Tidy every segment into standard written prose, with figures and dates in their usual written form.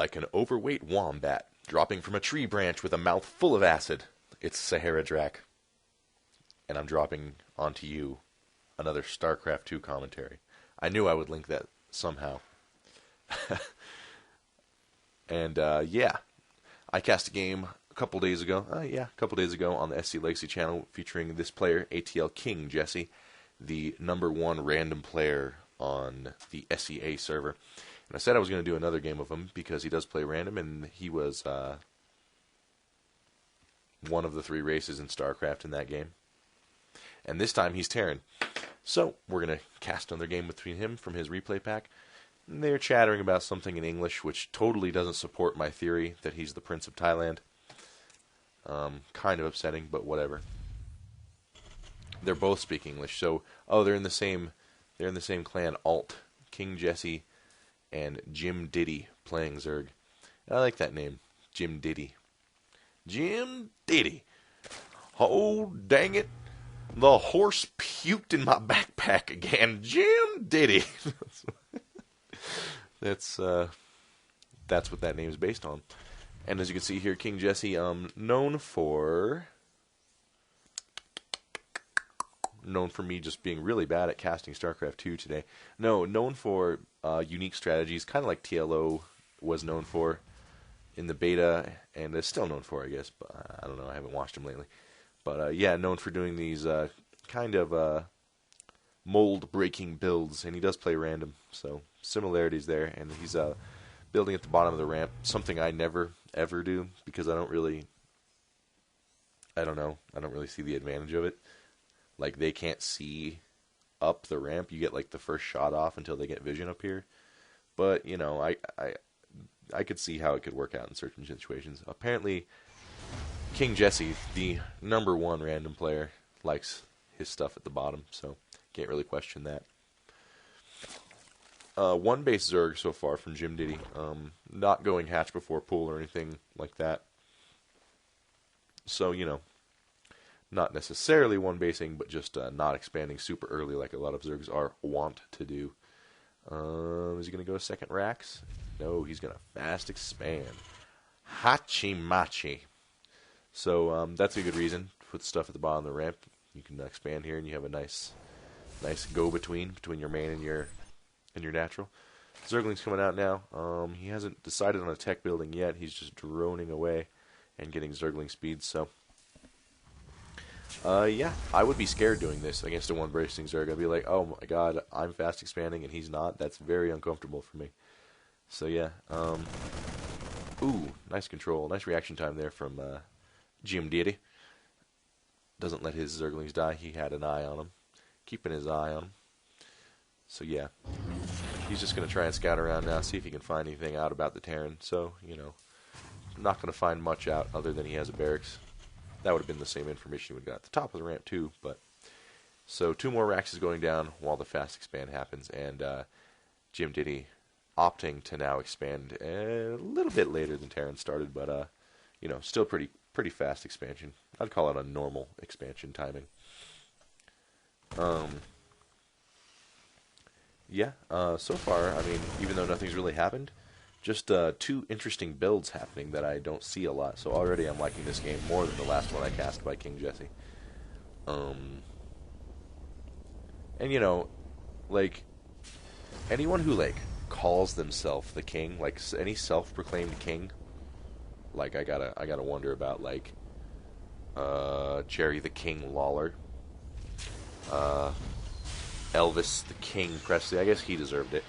like an overweight wombat dropping from a tree branch with a mouth full of acid. It's SaharaDrac. And I'm dropping onto you another StarCraft 2 commentary. I knew I would link that somehow. And, yeah. I cast a game a couple days ago on the SC Legacy channel featuring this player, ATL KingJessie, the #1 random player on the SEA server. And I said I was going to do another game of him because he does play random, and he was one of the 3 races in StarCraft in that game. And this time he's Terran. So we're going to cast another game between him from his replay pack. And they're chattering about something in English, which totally doesn't support my theory that he's the Prince of Thailand. Kind of upsetting, but whatever. They're both speaking English, so they're in the same clan. Alt, KingJessie, and JimDIddy playing Zerg. I like that name, JimDIddy. JimDIddy. Oh dang it! The horse puked in my backpack again. JimDIddy. That's what that name is based on. And as you can see here, KingJessie, known for me just being really bad at casting StarCraft 2 today. No, known for unique strategies, kind of like TLO was known for in the beta, and is still known for, I guess. But I don't know, I haven't watched him lately. But yeah, known for doing these kind of mold-breaking builds, and he does play random, so similarities there. And he's building at the bottom of the ramp, something I never, ever do, because I don't really see the advantage of it. Like, they can't see up the ramp. You get, like, the first shot off until they get vision up here. But, you know, I could see how it could work out in certain situations. Apparently, KingJessie, the #1 random player, likes his stuff at the bottom, so can't really question that. 1 base Zerg so far from JimDIddy. Not going hatch before pool or anything like that. So, you know, not necessarily 1 basing, but just not expanding super early like a lot of Zergs are wont to do. Is he going to go 2nd Rax? No, he's going to fast expand. Hachi-machi. So that's a good reason. Put stuff at the bottom of the ramp. You can expand here, and you have a nice go-between your main and your natural. Zergling's coming out now. He hasn't decided on a tech building yet. He's just droning away and getting Zergling speed. So, yeah, I would be scared doing this against a 1 bracing Zerg. I'd be like, oh my god, I'm fast expanding and he's not. That's very uncomfortable for me. So yeah, ooh, nice control, nice reaction time there from JimDIddy. Doesn't let his Zerglings die. He had an eye on him, keeping his eye on him. So yeah, he's just going to try and scout around now, see if he can find anything out about the Terran. So, you know, not going to find much out other than he has a barracks. That would have been the same information he would have got at the top of the ramp too. But so 2 more racks is going down while the fast expand happens, and JimDIddy opting to now expand a little bit later than Terran started, but you know, still pretty fast expansion. I'd call it a normal expansion timing. Yeah, so far, I mean, even though nothing's really happened, just 2 interesting builds happening that I don't see a lot. So already I'm liking this game more than the last one I cast by KingJessie. And you know, like, anyone who, like, calls themselves the king, like any self-proclaimed king, like I gotta wonder about, like, Jerry the King Lawler, Elvis the King Presley. I guess he deserved it.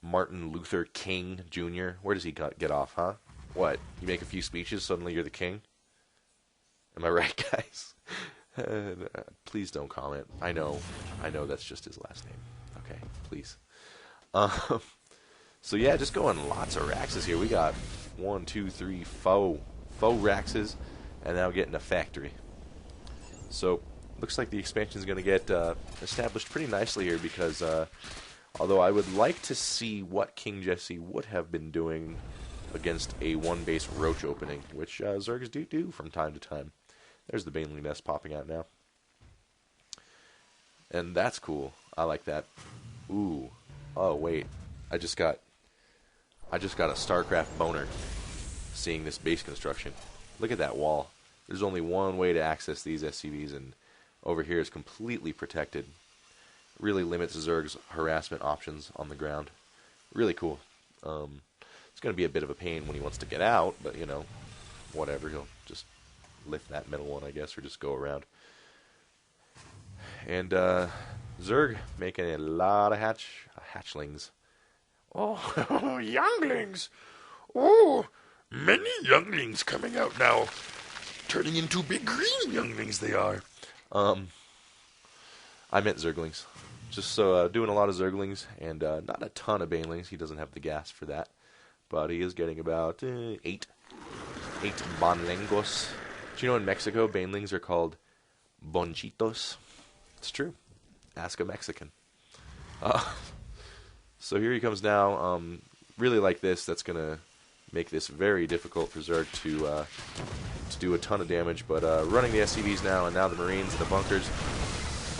Martin Luther King Jr. Where does he get off, huh? What? You make a few speeches, suddenly you're the king? Am I right, guys? Please don't comment. I know that's just his last name. Okay, please. So yeah, just going lots of Raxes here. We got 1, 2, 3, 4 Raxes, and now getting a factory. So looks like the expansion is going to get established pretty nicely here, because although I would like to see what KingJessie would have been doing against a 1 base roach opening, which Zergs do from time to time. There's the Baneling nest popping out now. And that's cool. I like that. Ooh. Oh, wait. I I just got a StarCraft boner seeing this base construction. Look at that wall. There's only one way to access these SCVs, and over here is completely protected. Really limits Zerg's harassment options on the ground. Really cool. It's going to be a bit of a pain when he wants to get out, but, you know, whatever. He'll just lift that middle one, I guess, or just go around. And Zerg making a lot of hatchlings. Oh, younglings! Oh, many younglings coming out now. Turning into big green younglings they are. I meant Zerglings. Just so doing a lot of Zerglings and not a ton of Banelings. He doesn't have the gas for that. But he is getting about 8 Banlengos. Do you know in Mexico, Banelings are called Bonchitos? It's true. Ask a Mexican. So here he comes now. Really like this. That's going to make this very difficult for Zerg to do a ton of damage. But running the SCVs now, and now the Marines and the bunkers.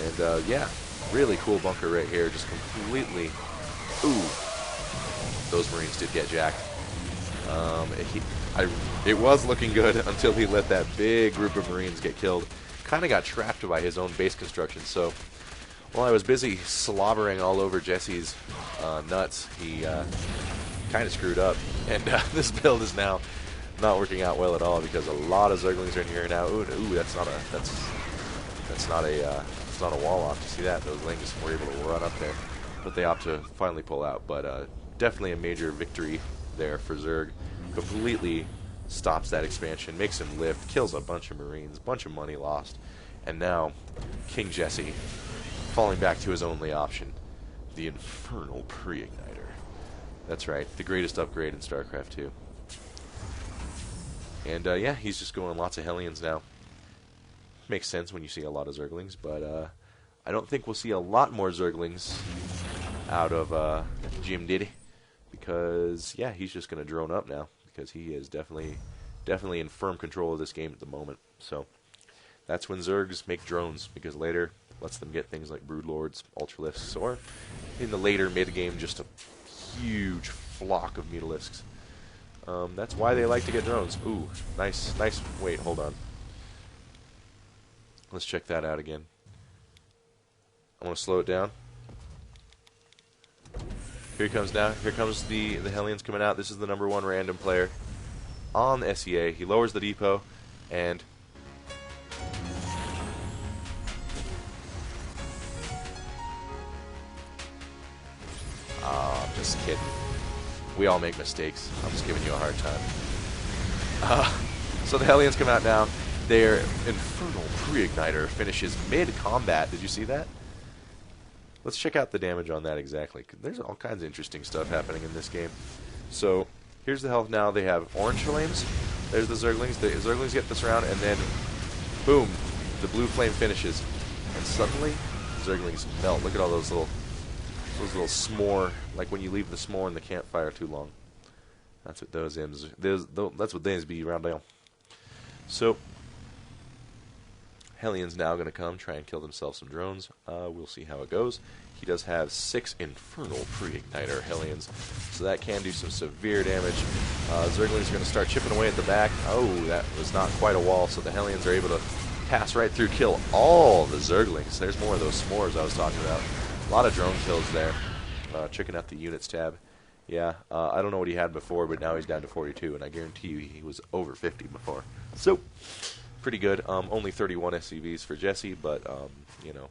And yeah, really cool bunker right here. Just completely... Ooh. Those Marines did get jacked. It was looking good until he let that big group of Marines get killed. Kind of got trapped by his own base construction. So while I was busy slobbering all over Jesse's nuts, he kind of screwed up. And this build is now not working out well at all because a lot of Zerglings are in here now. Ooh, that's not a wall off. You see that? Those Lings were able to run up there, but they opt to finally pull out. But definitely a major victory there for Zerg. Completely stops that expansion, makes him lift, kills a bunch of Marines, bunch of money lost, and now KingJessie falling back to his only option, the Infernal Pre-Igniter. That's right, the greatest upgrade in StarCraft 2. And yeah, he's just going lots of Hellions now. Makes sense when you see a lot of Zerglings, but I don't think we'll see a lot more Zerglings out of JimDIddy, because yeah, he's just going to drone up now, because he is definitely in firm control of this game at the moment. So that's when Zergs make drones, because later lets them get things like Broodlords, Ultralisks, or in the later mid-game just a huge flock of Mutalisks. That's why they like to get drones. Ooh, nice. Wait, hold on. Let's check that out again. I'm going to slow it down. Here he comes now. Here comes the Hellions coming out. This is the #1 random player on the SEA. He lowers the depot, and I'm just kidding. We all make mistakes. I'm just giving you a hard time. So the Hellions come out now. Their Infernal Pre-Igniter finishes mid-combat. Did you see that? Let's check out the damage on that exactly. There's all kinds of interesting stuff happening in this game. So here's the health now. They have orange flames. There's the Zerglings. The Zerglings get this round, and then boom, the blue flame finishes. And suddenly, Zerglings melt. Look at all those little s'more, like when you leave the s'more in the campfire too long. That's what those M's. That's what those be around there. So Hellion's now going to come try and kill themselves some drones. We'll see how it goes. He does have 6 Infernal Pre-Igniter Hellions, so that can do some severe damage. Zerglings are going to start chipping away at the back. Oh, that was not quite a wall, so the Hellions are able to pass right through, kill all the Zerglings. There's more of those s'mores I was talking about. A lot of drone kills there. Checking out the units tab. Yeah, I don't know what he had before, but now he's down to 42, and I guarantee you he was over 50 before. So pretty good. Only 31 SCVs for Jesse, but you know,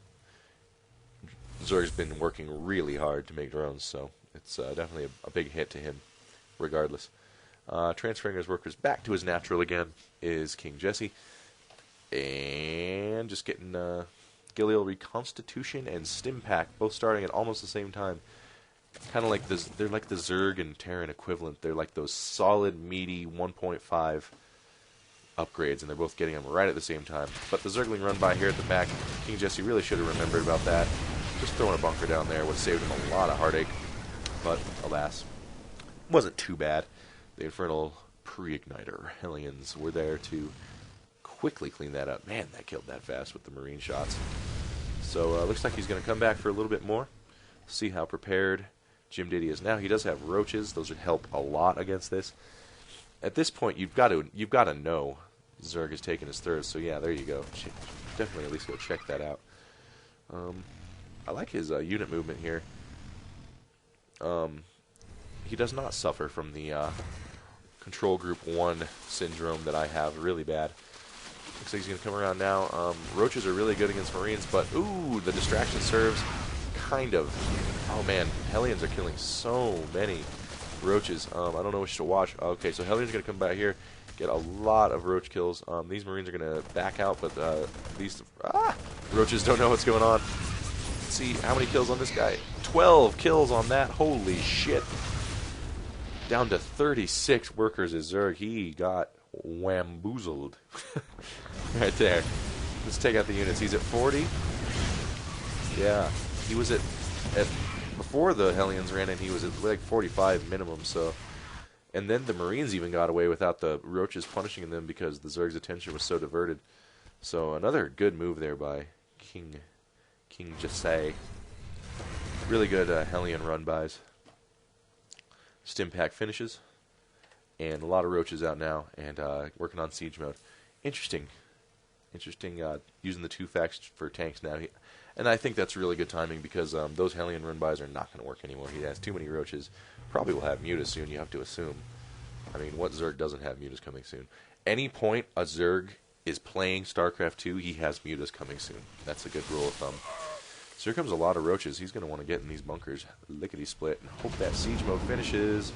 Zerg's been working really hard to make drones, so it's definitely a big hit to him, regardless. Transferring his workers back to his natural again is KingJessie, and just getting Gillial Reconstitution and Stimpak both starting at almost the same time. Kind of like this, they're like the Zerg and Terran equivalent. They're like those solid, meaty 1.5 upgrades, and they're both getting them right at the same time. But the Zergling run by here at the back, KingJessie really should have remembered about that. Just throwing a bunker down there would have saved him a lot of heartache. But, alas, wasn't too bad. The Infernal Pre-Igniter Hellions were there to quickly clean that up. Man, that killed that fast with the Marine shots. So, looks like he's going to come back for a little bit more. See how prepared JimDIddy is now. He does have roaches. Those would help a lot against this. At this point, you've got to know Zerg is taking his third. So yeah, there you go. Definitely at least go check that out. I like his unit movement here. He does not suffer from the Control Group 1 syndrome that I have really bad. Looks like he's going to come around now. Roaches are really good against Marines, but ooh, the distraction serves kind of. Oh man, Hellions are killing so many roaches. I don't know which to watch. Okay, so Hellion's going to come back here, get a lot of roach kills. These Marines are going to back out, but these roaches don't know what's going on. Let's see how many kills on this guy. 12 kills on that. Holy shit. Down to 36 workers is Zerg. He got whamboozled. Right there. Let's take out the units. He's at 40. Yeah. He was at before the Hellions ran in, he was at like 45 minimum, so. And then the Marines even got away without the roaches punishing them because the Zerg's attention was so diverted. So another good move there by KingJessie. Really good Hellion run-bys. Stim pack finishes. And a lot of roaches out now, and working on siege mode. Interesting, using the 2 facts for tanks now. And I think that's really good timing because those Hellion run-bys are not going to work anymore. He has too many roaches. Probably will have mutas soon, you have to assume. I mean, what Zerg doesn't have mutas coming soon? Any point a Zerg is playing StarCraft 2, he has mutas coming soon. That's a good rule of thumb. So here comes a lot of roaches. He's going to want to get in these bunkers. Lickety-split. And hope that siege mode finishes.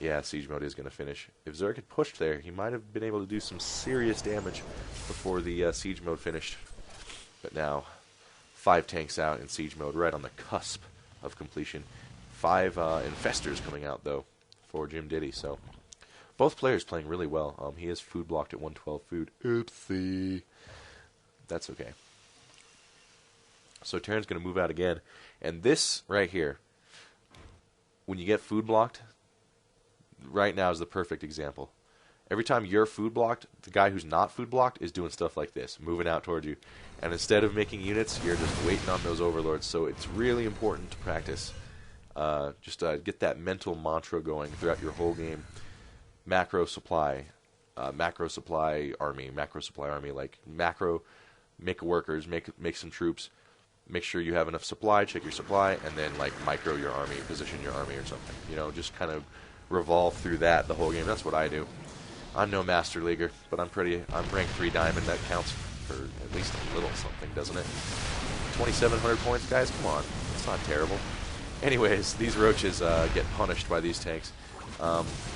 Yeah, siege mode is going to finish. If Zerg had pushed there, he might have been able to do some serious damage before the siege mode finished. But now, 5 tanks out in siege mode, right on the cusp of completion. 5 infestors coming out, though, for JimDIddy. So, both players playing really well. He is food blocked at 112 food. Oopsie. That's okay. So Terran's going to move out again. And this right here, when you get food blocked, right now is the perfect example. Every time you're food blocked, the guy who's not food blocked is doing stuff like this, moving out towards you. And instead of making units, you're just waiting on those overlords. So it's really important to practice. Get that mental mantra going throughout your whole game. Macro supply army, like macro, make workers, make some troops. Make sure you have enough supply, check your supply, and then like micro your army, position your army or something. You know, just kind of revolve through that the whole game. That's what I do. I'm no master leaguer, but I'm ranked 3 diamond. That counts for at least a little something, doesn't it? 2,700 points, guys. Come on, it's not terrible. Anyways, these roaches get punished by these tanks.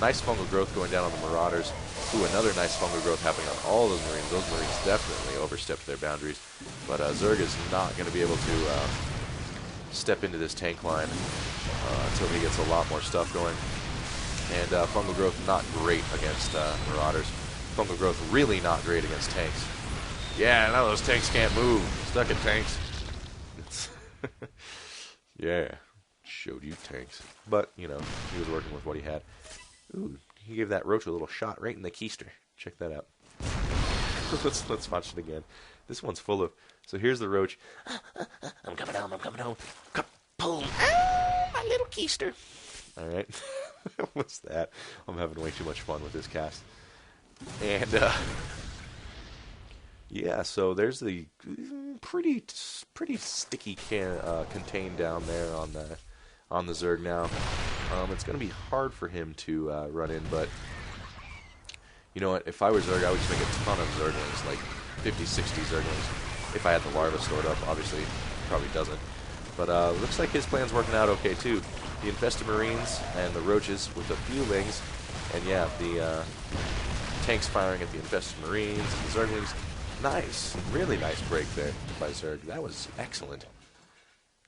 Nice fungal growth going down on the Marauders. Ooh, another nice fungal growth happening on all those Marines. Those Marines definitely overstepped their boundaries. But Zerg is not going to be able to step into this tank line until he gets a lot more stuff going. And fungal growth not great against Marauders. Fungal growth really not great against tanks. Yeah, now those tanks can't move. Stuck in tanks. Yeah, showed you tanks. But, you know, he was working with what he had. Ooh, he gave that roach a little shot right in the keister. Check that out. Let's watch it again. This one's full of... So here's the roach. I'm coming home. Boom. My little keister. All right. What's that? I'm having way too much fun with this cast. And, yeah, so there's the pretty sticky contain down there on the Zerg now. It's going to be hard for him to run in, but you know what? If I were Zerg, I would just make a ton of Zerglings, like 50, 60 Zerglings. If I had the larva stored up, obviously, probably doesn't. But looks like his plan's working out okay too. The infested Marines and the roaches with a few lings, and yeah, the tanks firing at the infested Marines and the Zerglings. Nice, really nice break there by Zerg. That was excellent.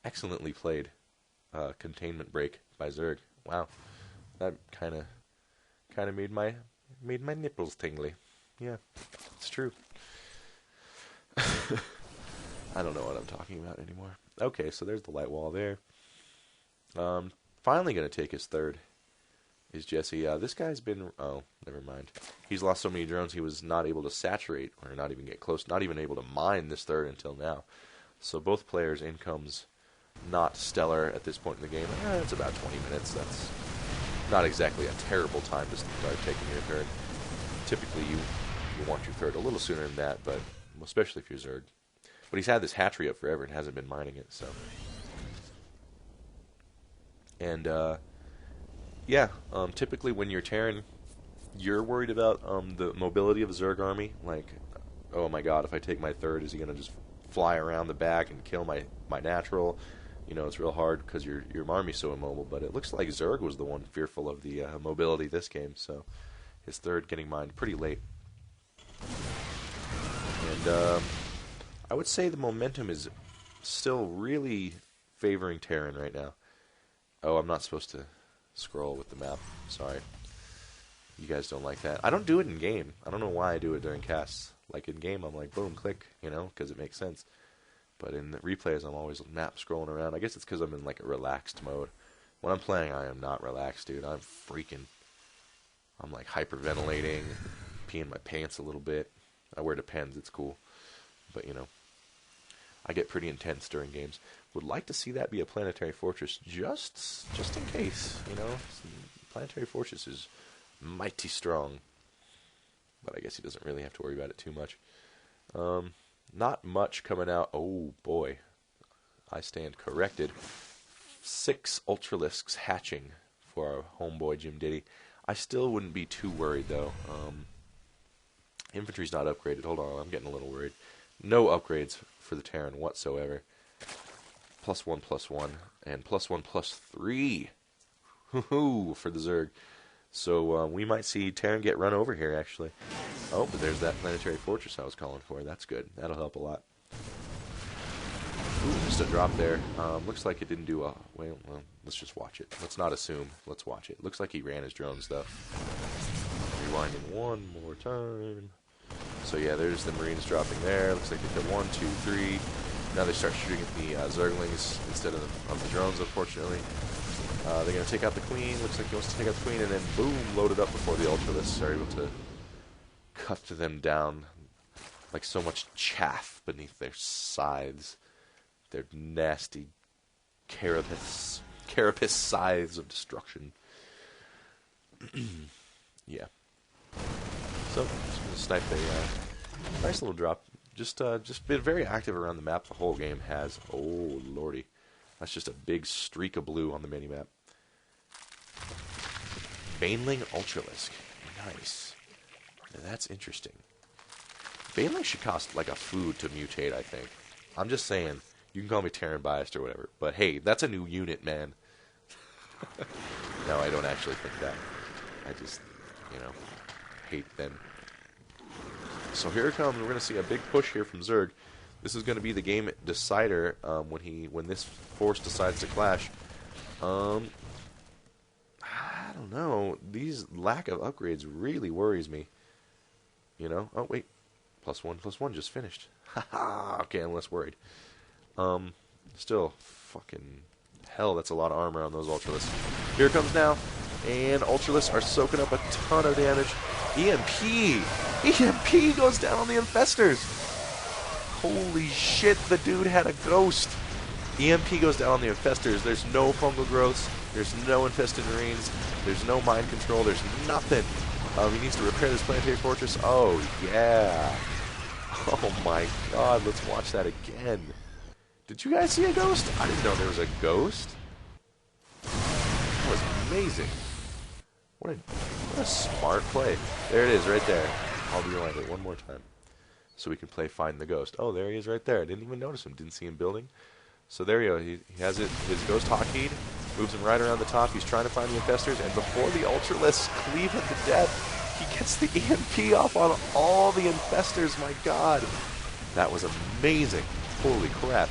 Excellently played. Containment break by Zerg. Wow, that kind of made my nipples tingly. Yeah, it's true. I don't know what I'm talking about anymore. Okay, so there's the light wall there. Finally going to take his third is Jessie. This guy's been... Oh, never mind. He's lost so many drones he was not able to saturate or not even get close, not even able to mine this third until now. So both players' incomes not stellar at this point in the game. It's about 20 minutes. That's not exactly a terrible time to start taking your third. Typically, you want your third a little sooner than that, but especially if you're Zerg. But he's had this hatchery up forever and hasn't been mining it, so. And, yeah, typically when you're Terran, you're worried about the mobility of the Zerg army. Like, oh my god, if I take my third, is he going to just fly around the back and kill my natural? You know, it's real hard because your army's so immobile. But it looks like Zerg was the one fearful of the mobility this game, so his third getting mined pretty late. And I would say the momentum is still really favoring Terran right now. Oh, I'm not supposed to scroll with the map. Sorry. You guys don't like that. I don't do it in game. I don't know why I do it during casts. Like in game, I'm like, boom, click, you know, because it makes sense. But in the replays, I'm always map scrolling around. I guess it's because I'm in like a relaxed mode. When I'm playing, I am not relaxed, dude. I'm freaking. I'm like hyperventilating, peeing my pants a little bit. I wear Depends. It's cool. But, you know, I get pretty intense during games. Would like to see that be a planetary fortress, just in case, you know. Planetary fortress is mighty strong. But I guess he doesn't really have to worry about it too much. Not much coming out. Oh, boy. I stand corrected. 6 Ultralisks hatching for our homeboy JimDIddy. I still wouldn't be too worried, though. Infantry's not upgraded. Hold on, I'm getting a little worried. No upgrades for the Terran whatsoever. +1/+1 and +1/+3. Hoo-hoo, for the Zerg. So we might see Terran get run over here, actually. Oh, but there's that planetary fortress I was calling for. That's good. That'll help a lot. Ooh, just a drop there. Looks like it didn't do a... Well, let's just watch it. Let's not assume. Let's watch it. Looks like he ran his drones, though. Rewinding one more time. So yeah, there's the Marines dropping there. Looks like they hit 1, 2, 3. Now they start shooting at the Zerglings instead of the drones, unfortunately. They're going to take out the Queen. Looks like he wants to take out the Queen, and then boom, loaded up before the Ultralisks are able to cut them down like so much chaff beneath their scythes. Their nasty carapace scythes of destruction. Yeah. So, just going to snipe a nice little drop. Just been very active around the map. The whole game has. Oh, lordy. That's just a big streak of blue on the minimap. Baneling Ultralisk. Nice. Now that's interesting. Baneling should cost like a food to mutate, I think. I'm just saying. You can call me Terran biased or whatever. But hey, that's a new unit, man. No, I don't actually think that. I just, you know, hate them. So here it comes. We're going to see a big push here from Zerg. This is going to be the game decider when this force decides to clash. I don't know. These lack of upgrades really worries me. You know? Oh, wait. +1/+1 just finished. Haha. Okay, I'm less worried. Still, fucking hell, that's a lot of armor on those Ultralisks. Here it comes now. And Ultralisks are soaking up a ton of damage. EMP! EMP goes down on the Infestors! Holy shit, the dude had a ghost! EMP goes down on the Infestors. There's no fungal growths. There's no infested Marines. There's no mind control. There's nothing. He needs to repair this planetary fortress. Oh, yeah. Oh, my God. Let's watch that again. Did you guys see a ghost? I didn't know there was a ghost. That was amazing. What a smart play. There it is, right there. I'll rewind it one more time so we can play Find the Ghost. Oh, there he is right there. I didn't even notice him. Didn't see him building. So there you go. He has it. His ghost hotkeyed. Moves him right around the top. He's trying to find the Infestors. And before the Ultralisks cleave him to death, he gets the EMP off on all the Infestors. My God. That was amazing. Holy crap.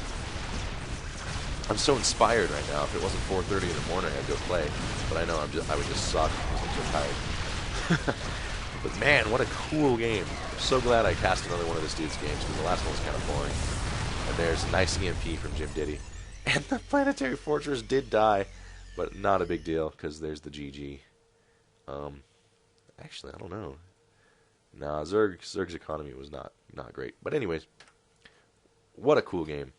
I'm so inspired right now. If it wasn't 4:30 in the morning, I'd go play. But I know I would just suck because I'm so tired. But man, what a cool game. I'm so glad I cast another one of this dude's games because the last one was kind of boring. And there's a nice EMP from JimDIddy. And the planetary fortress did die, but not a big deal because there's the GG. Actually, I don't know. Nah, Zerg's economy was not great. But anyways, what a cool game.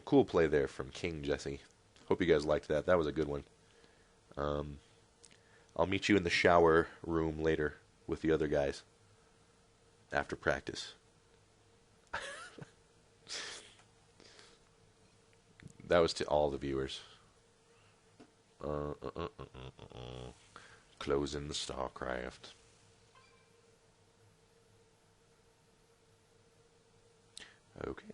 cool play there from KingJessie. Hope you guys liked that. That was a good one. I'll meet you in the shower room later with the other guys after practice. That was to all the viewers. Closing the StarCraft. Okay.